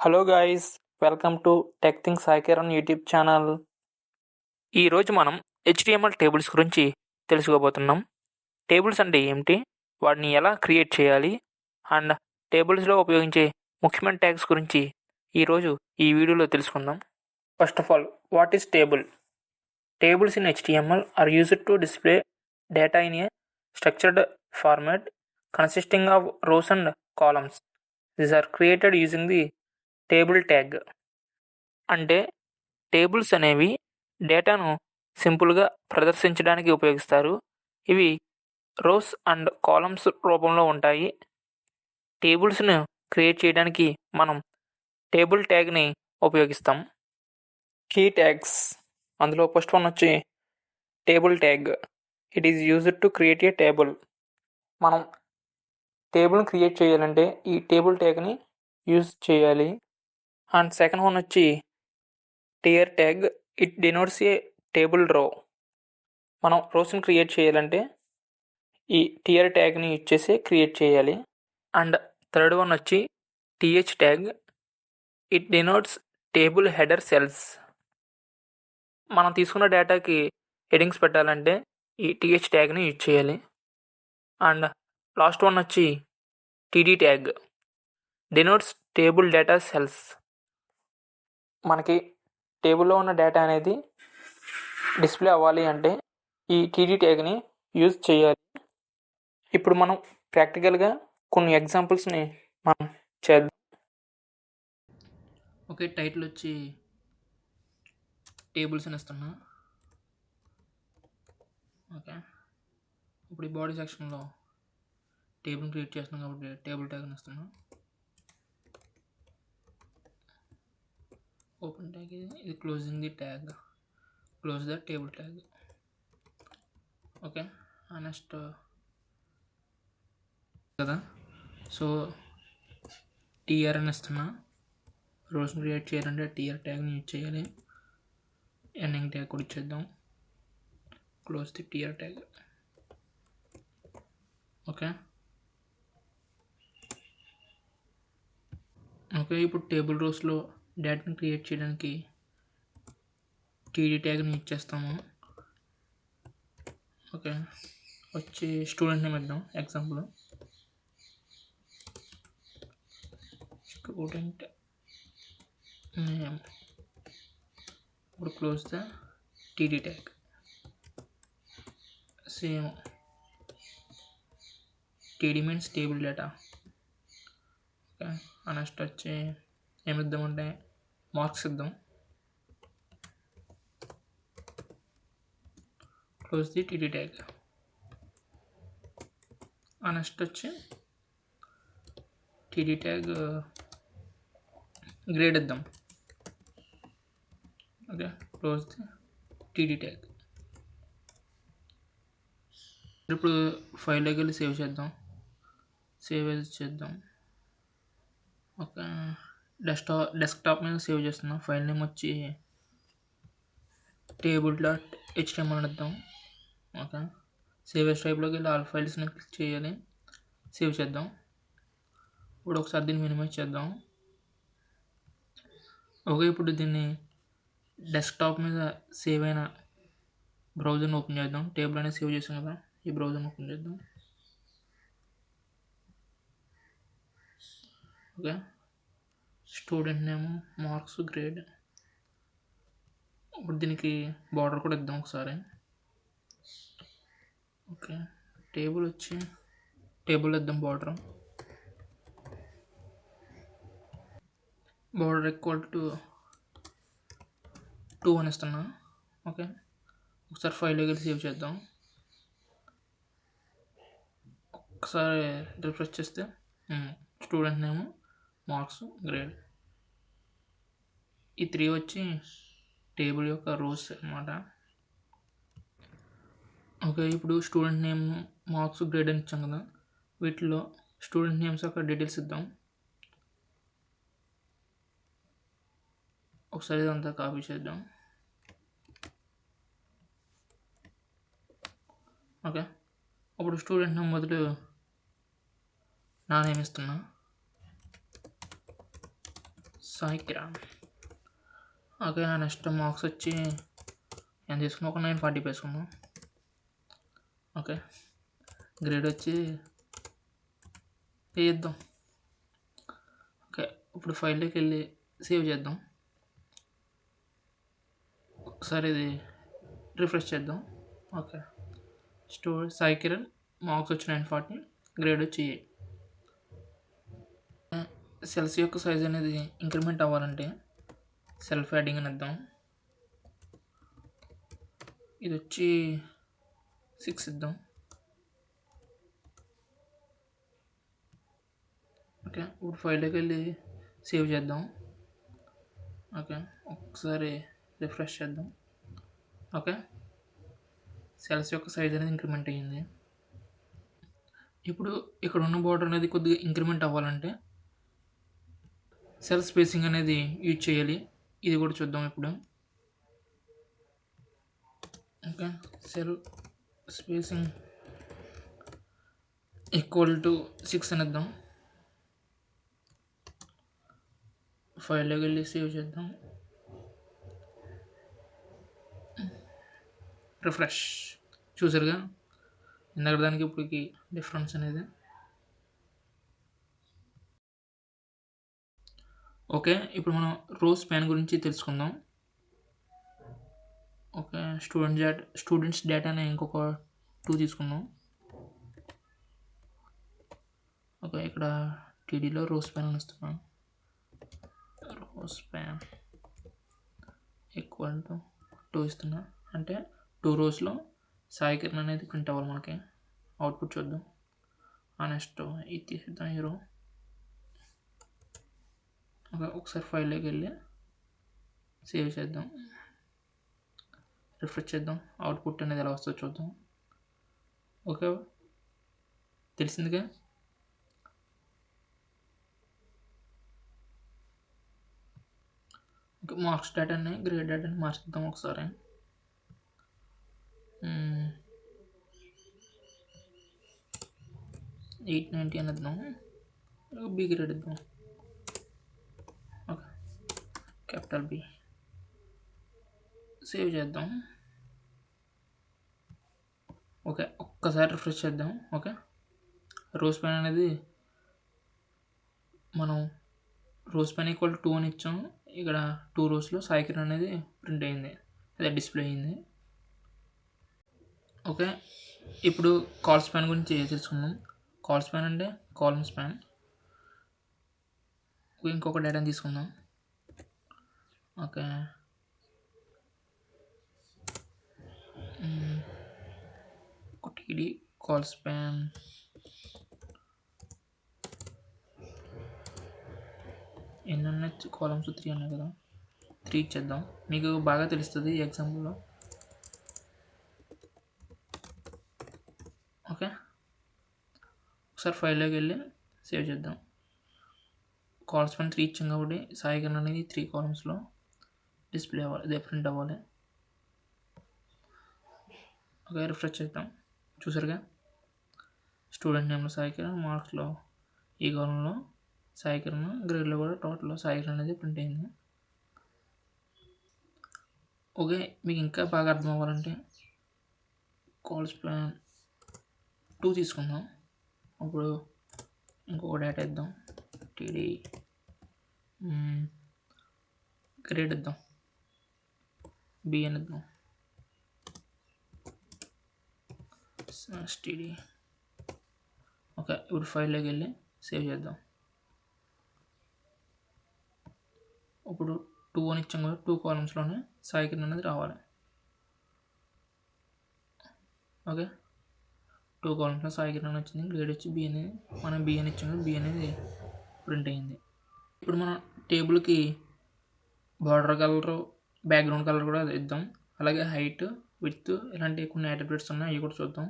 Hello guys, welcome to tech things hawker YouTube channel. ఈరోజు మనం HTML tables గురించి తెలుసుకోబోతున్నాం. టేబుల్స్ అంటే ఏమిటి, వాటిని ఎలా క్రియేట్ చేయాలి అండ్ టేబుల్స్లో ఉపయోగించే ముఖ్యమైన ట్యాగ్స్ గురించి ఈరోజు ఈ వీడియోలో తెలుసుకుందాం. First of all, what is table? Tables in HTML are used to display data in a structured format consisting of rows and columns. These are created using the table tag. అంటే tables అనేవి డేటాను సింపుల్గా ప్రదర్శించడానికి ఉపయోగిస్తారు. ఇవి rows and columns రూపంలో ఉంటాయి. టేబుల్స్ను create చేయడానికి మనం టేబుల్ ట్యాగ్ని ఉపయోగిస్తాం. కీ ట్యాగ్స్, అందులో ఫస్ట్ వన్ వచ్చి table tag. It is used to create a table. మనం టేబుల్ని క్రియేట్ చేయాలంటే ఈ టేబుల్ ట్యాగ్ని యూజ్ చేయాలి. అండ్ సెకండ్ వన్ వచ్చి TR tag. It denotes a table row. మనం రోస్ని క్రియేట్ చేయాలంటే ఈ టియర్ ట్యాగ్ని యూజ్ చేసి క్రియేట్ చేయాలి. అండ్ థర్డ్ వన్ వచ్చి TH tag. It denotes table header cells. మనం తీసుకున్న డేటాకి హెడింగ్స్ పెట్టాలంటే ఈ టీహెచ్ ట్యాగ్ని యూజ్ చేయాలి. అండ్ లాస్ట్ వన్ వచ్చి TD tag. Denotes table data cells. మనకి టేబుల్లో ఉన్న డేటా అనేది డిస్ప్లే అవ్వాలి అంటే ఈ టీడీ ట్యాగ్ని యూజ్ చేయాలి. ఇప్పుడు మనం ప్రాక్టికల్గా కొన్ని ఎగ్జాంపుల్స్ని మనం చేద్దాం. ఓకే, టైటిల్ వచ్చి టేబుల్స్ అని ఇస్తున్నా. ఓకే, ఇప్పుడు ఈ బాడీ సెక్షన్లో టేబుల్ క్రియేట్ చేస్తున్నాం కాబట్టి టేబుల్ ట్యాగ్ అని ఇస్తున్నా. ఓపెన్ ట్యాగ్ ఇది closing the tag, close the table tag. Okay, next కదా, సో టీఆర్ అని ఇస్తున్నా. రోస్ని క్రియేట్ చేయాలంటే టీఆర్ ట్యాగ్ని యూజ్ చేయాలి. ఎండింగ్ ట్యాగ్ కూడా ఇచ్చేద్దాం. Close the TR tag. Okay, ఇప్పుడు టేబుల్ రోస్లో డేటాని క్రియేట్ చేయడానికి టీడీ ట్యాగ్ని యూజ్ చేస్తాము. ఓకే, వచ్చి స్టూడెంట్ నేమ్ ఇద్దాం. Example student name. ఇప్పుడు close the TD tag. Same TD means table data. Okay, next వచ్చి ఏమిద్దామంటే మార్క్స్ ఇద్దాం. Close the TD tag. Next వచ్చి టీడీ ట్యాగ్ గ్రేడ్ ఇద్దాం. Okay, close the TD tag. ఇప్పుడు ఫైల్లోకి వెళ్ళి సేవ్ చేద్దాం. సేవ్ చేద్దాం. ఓకే, డెస్క్టాప్ మీద సేవ్ చేస్తున్నాం. ఫైల్ నేమ్ వచ్చి table.html అని ఇద్దాం. ఓకే, సేవ్ ఎస్ టైప్లోకి వెళ్ళి ఆల్ ఫైల్స్ని క్లిక్ చేయాలి. సేవ్ చేద్దాం. ఇప్పుడు ఒకసారి దీన్ని మినిమైజ్ చేద్దాం. ఓకే, ఇప్పుడు దీన్ని డెస్క్టాప్ మీద సేవ్ అయిన బ్రౌజర్ని ఓపెన్ చేద్దాం. టేబుల్ అనేది సేవ్ చేసాం కదా, ఈ బ్రౌజర్ని ఓపెన్ చేద్దాం. Okay, student name, marks, grade. ఇప్పుడు దీనికి బార్డర్ కూడా ఇద్దాం ఒకసారి. ఓకే, టేబుల్ ఇద్దాం బార్డర్. బార్డర్ ఈక్వల్ టు 2 అని ఇస్తున్నా. ఓకే, ఒకసారి ఫైల్లోకి వెళ్ళి సేవ్ చేద్దాం. ఒకసారి రిఫ్రెష్ చేస్తే స్టూడెంట్ నేమ్, మార్క్స్, గ్రేడ్, ఈ 3 వచ్చి టేబుల్ యొక్క రోస్ అన్నమాట. ఓకే, ఇప్పుడు స్టూడెంట్ నేమ్, మార్క్స్, గ్రేడ్ అని ఇచ్చాం కదా, వీటిలో స్టూడెంట్ నేమ్స్ యొక్క డీటెయిల్స్ ఇద్దాం. ఒకసారి ఇదంతా కాపీ చేద్దాం. ఓకే, అప్పుడు స్టూడెంట్ నేమ్ బదులు నా నేమ్ ఇస్తున్నా. Sai Kiran. Okay, next marks వచ్చి ఎంత తీసుకున్నాం, ఒక 940 వేసుకుందాం. ఓకే, గ్రేడ్ వచ్చి వేద్దాం. ఓకే, ఇప్పుడు ఫైల్లోకి వెళ్ళి సేవ్ చేద్దాం. ఒకసారి ఇది రిఫ్రెష్ చేద్దాం. ఓకే, సాయి కిరణ్, మార్క్స్ వచ్చి 940, గ్రేడ్ వచ్చి సెల్స్ యొక్క సైజ్ అనేది ఇంక్రిమెంట్ అవ్వాలంటే సెల్ఫ్ యాడింగ్ అని ఇద్దాం. ఇది వచ్చి 6 ఇద్దాం. ఓకే, ఇప్పుడు ఫైల్లోకి వెళ్ళి సేవ్ చేద్దాం. ఓకే, ఒకసారి రిఫ్రెష్ చేద్దాం. ఓకే, సెల్స్ యొక్క సైజ్ అనేది ఇంక్రిమెంట్ అయ్యింది. ఇప్పుడు ఇక్కడ ఉన్న బోర్డర్ అనేది కొద్దిగా ఇంక్రిమెంట్ అవ్వాలంటే సెల్ స్పేసింగ్ అనేది యూజ్ చేయాలి. ఇది కూడా చూద్దాం ఇప్పుడు. Okay, cell spacing equal to 6 అని ఇద్దాం. ఫైల్లోకి వెళ్ళి సేవ్ చేద్దాం. రిఫ్రెష్. చూసారుగా ఇందాక దానికి ఇప్పటికి డిఫరెన్స్ అనేది. ఓకే, ఇప్పుడు మనం రోజ్ స్పాన్ గురించి తెలుసుకుందాం. ఓకే, స్టూడెంట్స్ డేటాని ఇంకొక 2 తీసుకుందాం. ఓకే, ఇక్కడ టీడీలో రోజ్ స్పాన్ అని ఇస్తున్నాం. రోజ్ స్పాన్ ఈక్వల్ టు 2 ఇస్తున్నా, అంటే 2 రోస్లో సాయి కిరణ్ అనేది ప్రింట్ అవ్వాలి మనకి. అవుట్పుట్ చూద్దాం. నెక్స్ట్ ఇది తీసేద్దాం హీరో. ఓకే, ఒకసారి ఫైల్లోకి వెళ్ళి సేవ్ చేద్దాం. రిఫ్రెష్ చేద్దాం. అవుట్పుట్ అనేది ఎలా వస్తుందో చూద్దాం. ఓకే, తెలిసిందిగా. ఓకే, మార్క్స్ డేటాని గ్రేడ్ డేటాని మార్చుద్దాం ఒకసారి. 890 అని ఇద్దాం. బి గ్రేడ్ ఇద్దాం. Okay, capital B. సేవ్ చేద్దాం. ఓకే, ఒక్కసారి రిఫ్రెష్ చేద్దాం. ఓకే, రోజ్ పెన్ అనేది మనం రోజ్ పెన్ ఈక్వల్ 2 అని ఇచ్చాం. ఇక్కడ 2 రోస్లో సాయి కిరణ్ అనేది ప్రింట్ అయింది, అదే డిస్ప్లే అయింది. ఓకే, ఇప్పుడు కాల్ స్పాన్ గురించి తెలుసుకుందాం. కాల్ స్పాన్ అంటే కాలమ్ స్పాన్. ఇంకొక డేటాని తీసుకుందాం. ఓకే, టీడీ కాల్ స్పాన్ ఎన్ని ఉన్నాయి, కాలమ్స్ 3 ఉన్నాయి కదా, 3 ఇచ్చేద్దాం. మీకు బాగా తెలుస్తుంది ఈ ఎగ్జాంపుల్లో. ఓకే, ఒకసారి ఫైల్లోకి వెళ్ళి సేవ్ చేద్దాం. కాల్ స్పాన్ 3 ఇచ్చాం కాబట్టి సాయి కిరణ్ అనేది 3 కాలమ్స్లో డిస్ప్లే అవ్వాలి, అదే ప్రింట్ అవ్వాలి. ఓకే, రిఫ్రెష్ చేద్దాం. చూసారుగా స్టూడెంట్ నేమ్లో సాయి కిరణ్, మార్క్స్లో ఈ కాలంలో సాయి కిరణ్, గ్రేడ్లో కూడా టోటల్లో సాయి కిరణ్ అనేది ప్రింట్ అయింది. ఓకే, మీకు ఇంకా బాగా అర్థం అవ్వాలంటే కాల్ స్పాన్ 2 తీసుకుందాం. అప్పుడు ఇంకొక డేటా ఇద్దాం. టీడీ గ్రేడ్ ఇద్దాం, బి అని ఇద్దాం. టీడీ. ఓకే, ఇప్పుడు ఫైల్లోకి వెళ్ళి సేవ్ చేద్దాం. ఇప్పుడు 2 అని ఇచ్చాం కదా, 2 కాలమ్స్లోనే సాయి కిరణ్ అనేది రావాలి. ఓకే, 2 కాలమ్స్లో సాయి కిరణ్ వచ్చింది, గ్రేడ్ వచ్చి బి అనేది, మనం బి అని ఇచ్చాం కదా, బి అనేది ప్రింట్ అయింది. ఇప్పుడు మనం టేబుల్కి బార్డర్ కలరు, బ్యాక్గ్రౌండ్ కలర్ కూడా ఇద్దాం. అలాగే హైట్, విడ్త్ ఇలాంటి కొన్ని అట్రిబ్యూట్స్ ఉన్నాయి, అవి కూడా చూద్దాం.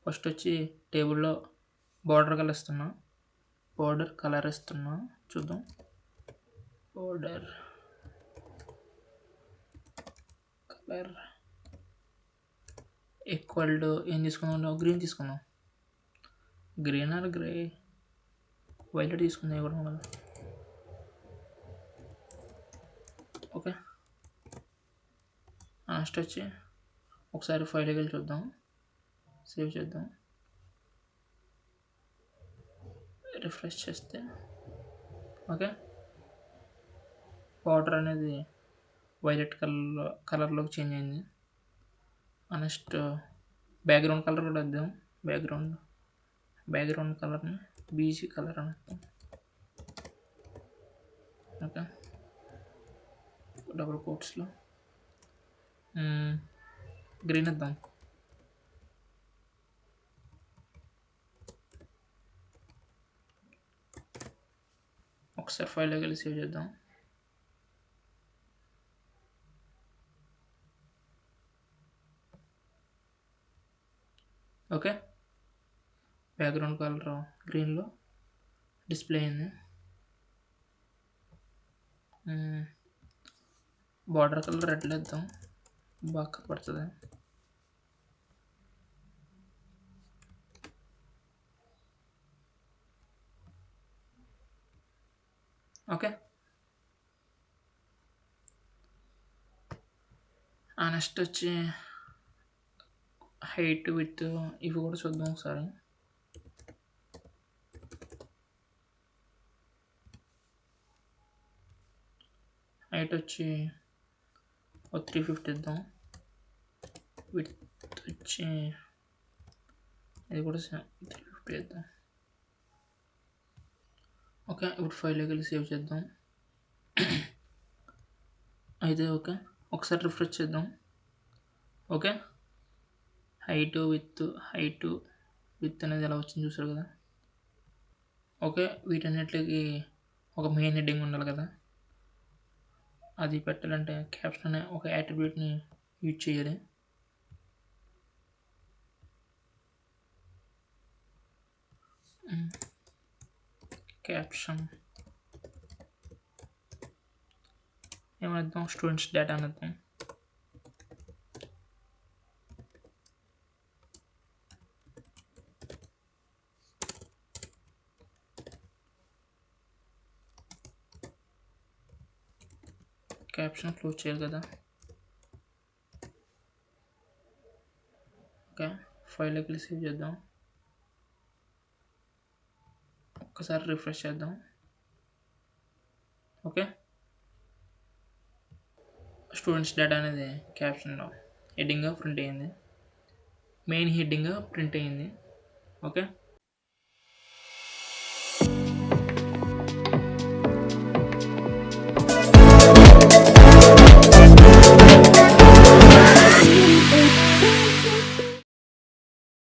ఫస్ట్ వచ్చి టేబుల్లో బార్డర్ కలర్ ఇస్తున్నా, చూద్దాం. బార్డర్ కలర్ ఈక్వల్ టు ఏం తీసుకుందాం, గ్రీన్ తీసుకుందాం. గ్రీన్ ఆర్ గ్రే, వైలెట్ తీసుకుందాం. కూడా నెక్స్ట్ వచ్చి ఒకసారి ఫైల్కి వెళ్ళి చూద్దాం, సేవ్ చేద్దాం, రిఫ్రెష్ చేస్తే ఓకే బార్డర్ అనేది వైలెట్ కలర్లోకి చేంజ్ అయింది. నెక్స్ట్ బ్యాక్గ్రౌండ్ కలర్ కూడా వద్దాం, బ్యాక్గ్రౌండ్ కలర్ని బీసీ కలర్ అని వద్దాం. ఓకే డబుల్ కోట్స్లో గ్రీన్ వద్దాం. ఒకసారి ఫైల్లోకి వెళ్ళి సేవ్ చేద్దాం. ఓకే బ్యాక్గ్రౌండ్ కలర్ గ్రీన్లో డిస్ప్లే అయింది. బార్డర్ కలర్ రెడ్లో వేద్దాం, బాగా కనపడుతుంది. ఓకే నెక్స్ట్ వచ్చి హైట్ విత్ ఇవి కూడా చూద్దాం ఒకసారి. హైట్ వచ్చి 350 ఇద్దాం, విత్ వచ్చి ఇది కూడా 350 ఇద్దాం. ఓకే ఇప్పుడు ఫైల్లోకి వెళ్ళి సేవ్ చేద్దాం. అయితే ఓకే ఒకసారి రిఫ్రెష్ చేద్దాం. ఓకే హైట్ విత్ అనేది ఎలా వచ్చింది చూసారు కదా. ఓకే వీటన్నిటికి ఒక మెయిన్ హెడ్డింగ్ ఉండాలి కదా, అది పెట్టాలంటే క్యాప్షన్ అనే ఒక యాట్రిబ్యూట్ని యూజ్ చేయాలి. క్యాప్షన్ ఏమనిద్దాం, స్టూడెంట్స్ డేటా అనేద్దాం. క్యాప్షన్ క్లోజ్ చేయాలి కదా. ఓకే ఫైల్లోకి వెళ్ళి సేవ్ చేద్దాం. ఒకసారి రిఫ్రెష్ చేద్దాం. ఓకే స్టూడెంట్స్ డేటా అనేది క్యాప్షన్లో హెడ్డింగ్గా ప్రింట్ అయ్యింది, మెయిన్ హెడ్డింగ్గా ప్రింట్ అయ్యింది. ఓకే